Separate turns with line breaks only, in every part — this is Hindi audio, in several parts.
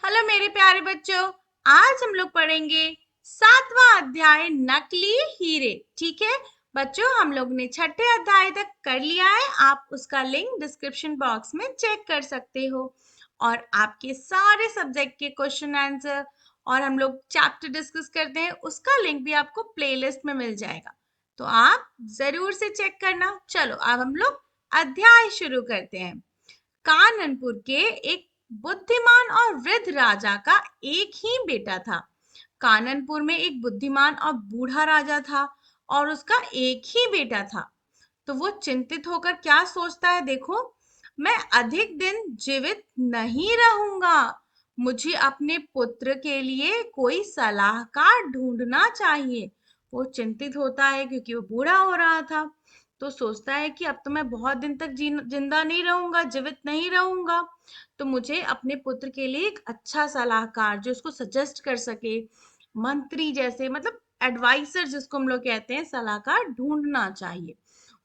हेलो मेरे प्यारे बच्चों। आज हम लोग पढ़ेंगे 7वां अध्याय नकली हीरे। ठीक है बच्चों, हम लोग ने 6ठे अध्याय तक कर लिया है। आप उसका लिंक डिस्क्रिप्शन बॉक्स में चेक कर सकते हो और आपके सारे सब्जेक्ट के क्वेश्चन आंसर और हम लोग चैप्टर डिस्कस करते हैं उसका लिंक भी आपको प्लेलिस्ट में मिल जाएगा, तो आप जरूर से चेक करना। चलो अब हम लोग अध्याय शुरू करते हैं। काननपुर के एक बुद्धिमान और वृद्ध राजा का एक ही बेटा था। काननपुर में एक बुद्धिमान और बूढ़ा राजा था और उसका एक ही बेटा था। तो वो चिंतित होकर क्या सोचता है, देखो, मैं अधिक दिन जीवित नहीं रहूंगा। मुझे अपने पुत्र के लिए कोई सलाहकार ढूंढना चाहिए। वो चिंतित होता है क्योंकि वो बूढ़ा हो रहा था। तो सोचता है कि अब तो मैं बहुत दिन तक जिंदा नहीं रहूंगा, जीवित नहीं रहूंगा। तो मुझे अपने पुत्र के लिए एक अच्छा सलाहकार जो उसको सजेस्ट कर सके, मंत्री जैसे, मतलब एडवाइजर जिसको हम लोग कहते हैं, सलाहकार ढूंढना चाहिए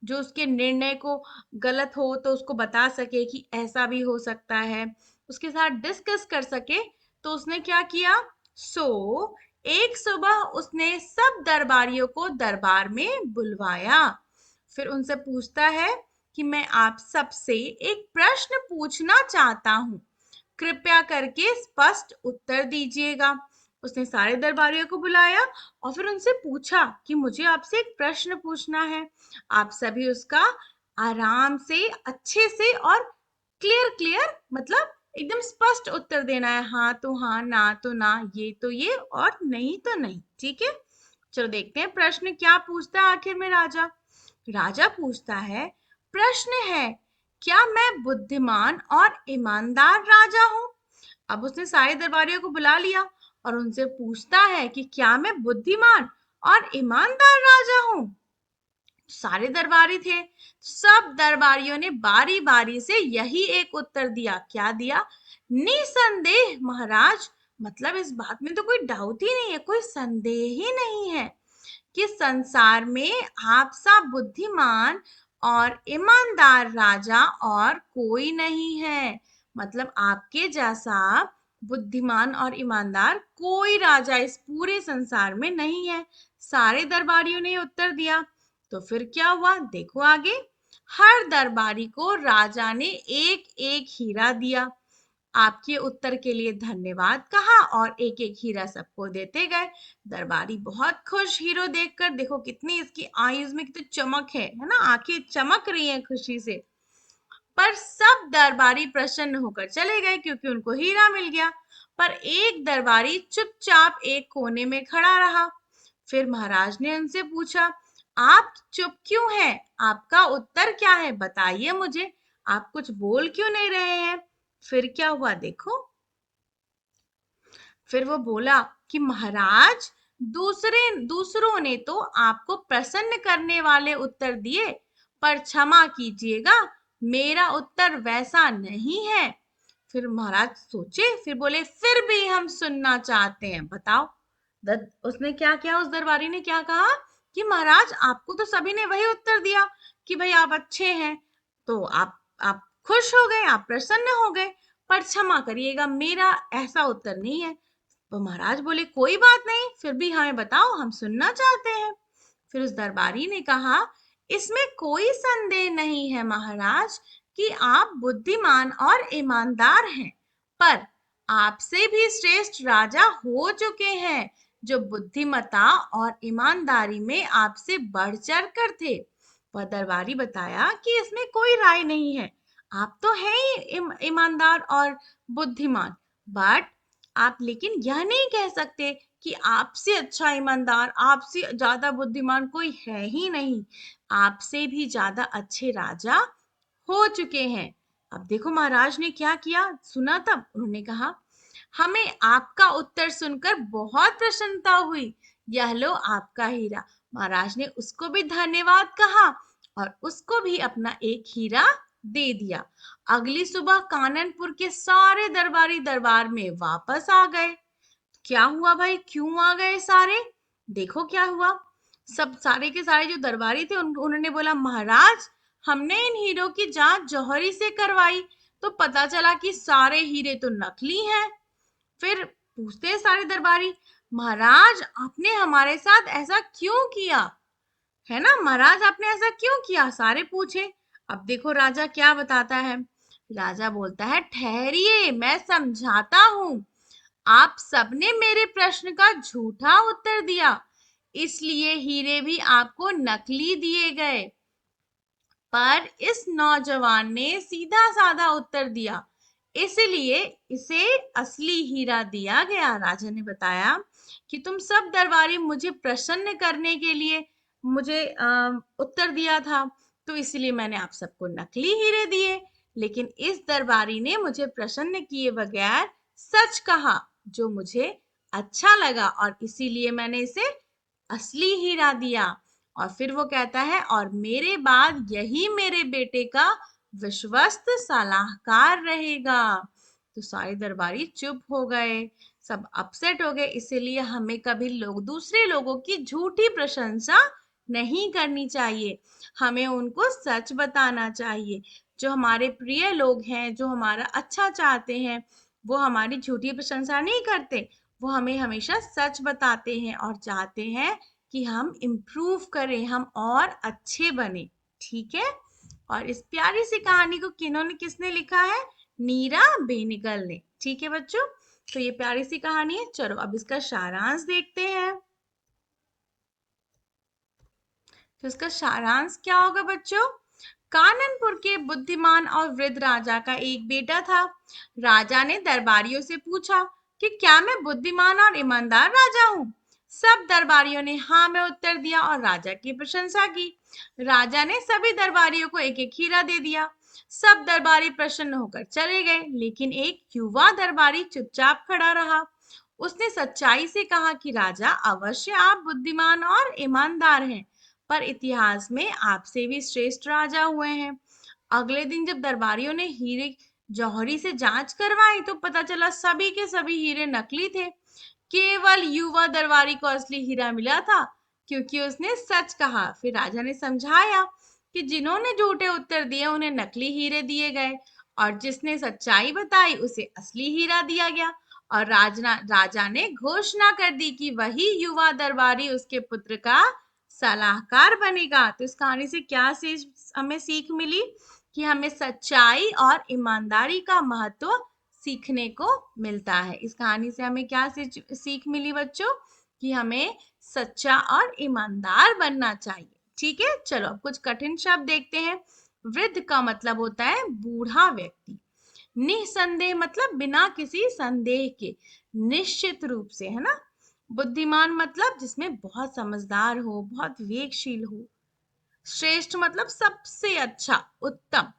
जो उसके निर्णय को गलत हो तो उसको बता सके कि ऐसा भी हो सकता है, उसके साथ डिस्कस कर सके। तो उसने क्या किया, एक सुबह उसने सब दरबारियों को दरबार में बुलवाया। फिर उनसे पूछता है कि मैं आप सबसे एक प्रश्न पूछना चाहता हूँ, कृपया करके स्पष्ट उत्तर दीजिएगा। उसने सारे दरबारियों को बुलाया और फिर उनसे पूछा कि मुझे आपसे एक प्रश्न पूछना है। आप सभी उसका आराम से, अच्छे से और क्लियर क्लियर, मतलब एकदम स्पष्ट उत्तर देना है। हाँ तो हाँ, ना तो ना, ये तो ये और नहीं तो नहीं। ठीक है, चलो देखते हैं प्रश्न क्या पूछता है आखिर में राजा। राजा पूछता है, प्रश्न है, क्या मैं बुद्धिमान और ईमानदार राजा हूँ? अब उसने सारे दरबारियों को बुला लिया और उनसे पूछता है कि क्या मैं बुद्धिमान और ईमानदार राजा हूँ? सारे दरबारी थे, सब दरबारियों ने बारी बारी से यही एक उत्तर दिया। क्या दिया? निसंदेह महाराज। मतलब इस बात में तो कोई डाउट ही नहीं है, कोई संदेह ही नहीं है कि संसार में आप सा बुद्धिमान और ईमानदार राजा और कोई नहीं है। मतलब आपके जैसा बुद्धिमान और ईमानदार कोई राजा इस पूरे संसार में नहीं है। सारे दरबारियों ने उत्तर दिया। तो फिर क्या हुआ, देखो आगे। हर दरबारी को राजा ने एक एक हीरा दिया। आपके उत्तर के लिए धन्यवाद कहा और एक एक हीरा सबको देते गए। दरबारी बहुत खुश, हीरो देखकर। देखो कितनी इसकी आईज में कितनी चमक है ना, आंखें चमक रही हैं खुशी से। पर सब दरबारी प्रसन्न होकर चले गए क्योंकि उनको हीरा मिल गया। पर एक दरबारी चुपचाप एक कोने में खड़ा रहा। फिर महाराज ने उनसे पूछा, आप चुप क्यों हैं? आपका उत्तर क्या है, बताइए मुझे। आप कुछ बोल क्यों नहीं रहे हैं? फिर क्या हुआ, देखो। फिर वो बोला कि महाराज, दूसरों ने तो आपको प्रसन्न करने वाले उत्तर दिए, पर क्षमा कीजिएगा, मेरा उत्तर वैसा नहीं है। फिर महाराज सोचे, फिर बोले, फिर भी हम सुनना चाहते हैं, बताओ। उसने क्या किया, उस दरबारी ने क्या कहा कि महाराज, आपको तो सभी ने वही उत्तर दिया कि भाई आप अच्छे हैं, तो आप खुश हो गए, आप प्रसन्न हो गए, पर क्षमा करिएगा, मेरा ऐसा उत्तर नहीं है। तो महाराज बोले, कोई बात नहीं, फिर भी हमें बताओ, हम सुनना चाहते हैं। फिर उस दरबारी ने कहा, इसमें कोई संदेह नहीं है महाराज कि आप बुद्धिमान और ईमानदार हैं, पर आपसे भी श्रेष्ठ राजा हो चुके हैं जो बुद्धिमता और ईमानदारी में आपसे बढ़ चढ़ कर थे। वह दरबारी बताया कि इसमें कोई राय नहीं है, आप तो हैं ही ईमानदार और बुद्धिमान, बट आप लेकिन यह नहीं कह सकते कि आपसे अच्छा ईमानदार, आपसे ज्यादा बुद्धिमान कोई है ही नहीं। आपसे भी ज्यादा अच्छे राजा हो चुके हैं। अब देखो महाराज ने क्या किया, सुना तब उन्होंने कहा, हमें आपका उत्तर सुनकर बहुत प्रसन्नता हुई, यह लो आपका हीरा। महाराज ने उसको भी धन्यवाद कहा और उसको भी अपना एक हीरा दे दिया। अगली सुबह काननपुर के सारे दरबारी दरबार में वापस आ गए। क्या हुआ भाई, क्यों आ गए सारे? देखो क्या हुआ। सब सारे के सारे जो दरबारी थे उन्होंने बोला, महाराज, हमने इन हीरो की जांच जौहरी से करवाई तो पता चला कि सारे हीरे तो नकली हैं। फिर पूछते हैं सारे दरबारी, महाराज आपने हमारे साथ ऐसा क्यों किया, है ना, महाराज आपने ऐसा क्यों किया, सारे पूछे। अब देखो राजा क्या बताता है। राजा बोलता है, ठहरिए मैं समझाता हूँ। आप सबने मेरे प्रश्न का झूठा उत्तर दिया, इसलिए हीरे भी आपको नकली दिए गए। पर इस नौजवान ने सीधा साधा उत्तर दिया, इसलिए इसे असली हीरा दिया गया। राजा ने बताया कि तुम सब दरबारी मुझे प्रसन्न करने के लिए मुझे उत्तर दिया था, तो इसलिए मैंने आप सबको नकली हीरे दिए। लेकिन इस दरबारी ने मुझे प्रसन्न किए बगैर सच कहा, जो मुझे अच्छा लगा, और इसीलिए मैंने इसे असली हीरा दिया। और फिर वो कहता है, और मेरे बाद यही मेरे बेटे का विश्वस्त सलाहकार रहेगा। तो सारे दरबारी चुप हो गए, सब अपसेट हो गए। इसीलिए हमें कभी दूसरे लोगों की झूठी प्रशंसा नहीं करनी चाहिए, हमें उनको सच बताना चाहिए। जो हमारे प्रिय लोग हैं, जो हमारा अच्छा चाहते हैं, वो हमारी झूठी प्रशंसा नहीं करते, वो हमें हमेशा सच बताते हैं और चाहते हैं कि हम इम्प्रूव करें, हम और अच्छे बने। ठीक है। और इस प्यारी सी कहानी को किसने लिखा है? नीरा बेनेगल ने। ठीक है बच्चों, तो ये प्यारी सी कहानी है। चलो अब इसका सारांश देखते हैं। तो इसका सारांश क्या होगा बच्चों? काननपुर के बुद्धिमान और वृद्ध राजा का एक बेटा था। राजा ने दरबारियों से पूछा कि क्या मैं बुद्धिमान और ईमानदार राजा हूँ? सब दरबारियों ने हाँ में उत्तर दिया और राजा की प्रशंसा की। राजा ने सभी दरबारियों को एक एक हीरा दे दिया। सब दरबारी प्रसन्न होकर चले गए, लेकिन एक युवा दरबारी चुपचाप खड़ा रहा। उसने सच्चाई से कहा कि राजा, अवश्य आप बुद्धिमान और ईमानदार हैं, पर इतिहास में आपसे भी श्रेष्ठ राजा हुए हैं। अगले दिन जब दरबारियों ने हीरे जौहरी से जांच करवाई, तो पता चला सभी के सभी हीरे नकली थे। केवल युवा दरबारी को असली हीरा मिला था, क्योंकि उसने सच कहा। फिर राजा ने समझाया कि जिन्होंने झूठे उत्तर दिए उन्हें नकली हीरे दिए गए, और जिसने सच्चाई बताई उसे असली हीरा दिया गया। और राजा ने घोषणा कर दी कि वही युवा दरबारी उसके पुत्र का सलाहकार बनेगा। तो इस कहानी से क्या हमें सीख मिली? कि हमें सच्चाई और ईमानदारी का महत्व सीखने को मिलता है। इस कहानी से हमें क्या सीख मिली बच्चों? कि हमें सच्चा और ईमानदार बनना चाहिए। ठीक है, चलो अब कुछ कठिन शब्द देखते हैं। वृद्ध का मतलब होता है बूढ़ा व्यक्ति। निसंदेह मतलब बिना किसी संदेह के, निश्चित रूप से, है ना। बुद्धिमान मतलब जिसमें बहुत समझदार हो, बहुत विवेकशील हो। श्रेष्ठ मतलब सबसे अच्छा, उत्तम।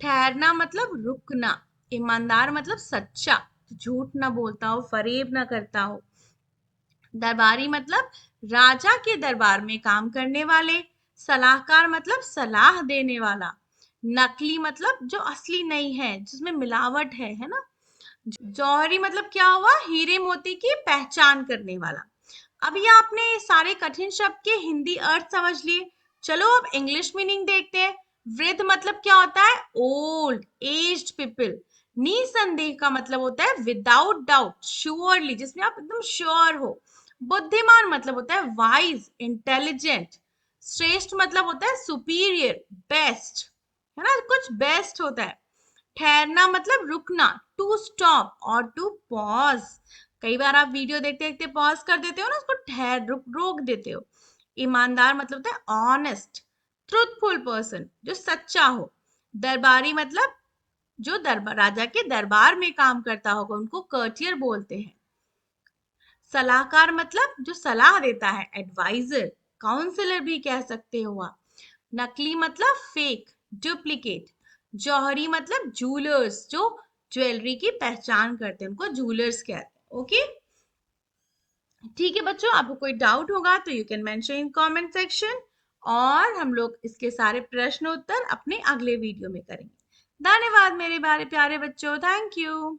ठहरना मतलब रुकना। ईमानदार मतलब सच्चा, झूठ ना बोलता हो, फरेब ना करता हो। दरबारी मतलब राजा के दरबार में काम करने वाले। सलाहकार मतलब सलाह देने वाला। नकली मतलब जो असली नहीं है, जिसमें मिलावट है ना। जौहरी मतलब क्या हुआ? हीरे मोती की पहचान करने वाला। अभी आपने सारे कठिन शब्द के हिंदी अर्थ समझ लिए। चलो अब इंग्लिश मीनिंग देखते हैं। वृद्ध मतलब क्या होता है? Old, aged people. निसंदेह का मतलब होता है विदाउट डाउट, श्योरली, जिसमें आप एकदम श्योर हो। बुद्धिमान मतलब होता है वाइज, इंटेलिजेंट। श्रेष्ठ मतलब होता है सुपीरियर, बेस्ट, है ना, कुछ बेस्ट होता है। ठहरना मतलब रुकना, टू स्टॉप और टू पॉज। कई बार आप वीडियो देखते देखते पॉज कर देते हो ना, उसको ठहर रोक देते हो। ईमानदार मतलब होता है ऑनेस्ट, ट्रूथफुल पर्सन, जो सच्चा हो। दरबारी मतलब जो राजा के दरबार में काम करता होगा, उनको कर्टियर बोलते हैं। सलाहकार मतलब जो सलाह देता है, एडवाइजर, काउंसलर भी कह सकते हो आप। नकली मतलब फेक, डुप्लीकेट। जौहरी मतलब जूलर्स, जो ज्वेलरी की पहचान करते हैं, उनको जूलर्स कहते हैं। ओके, ठीक है बच्चों, आपको कोई डाउट होगा तो you can mention in comment section, और हम लोग इसके सारे प्रश्न उत्तर अपने अगले वीडियो में करेंगे। धन्यवाद मेरे प्यारे बच्चों, थैंक यू।